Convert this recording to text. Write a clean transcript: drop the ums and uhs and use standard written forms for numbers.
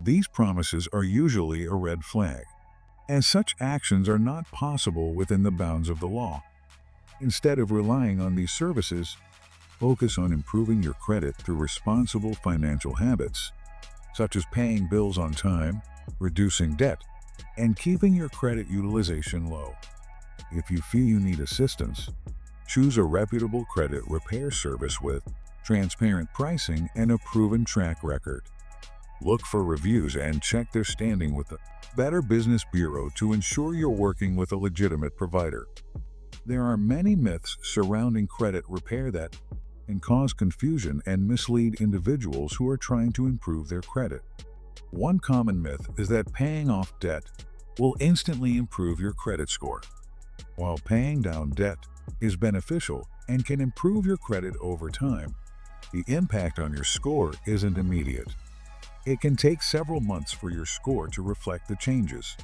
These promises are usually a red flag, as such actions are not possible within the bounds of the law. Instead of relying on these services, focus on improving your credit through responsible financial habits, such as paying bills on time, reducing debt, and keeping your credit utilization low. If you feel you need assistance, choose a reputable credit repair service with transparent pricing and a proven track record. Look for reviews and check their standing with the Better Business Bureau to ensure you're working with a legitimate provider. There are many myths surrounding credit repair that can cause confusion and mislead individuals who are trying to improve their credit. One common myth is that paying off debt will instantly improve your credit score. While paying down debt is beneficial and can improve your credit over time, the impact on your score isn't immediate. It can take several months for your score to reflect the changes.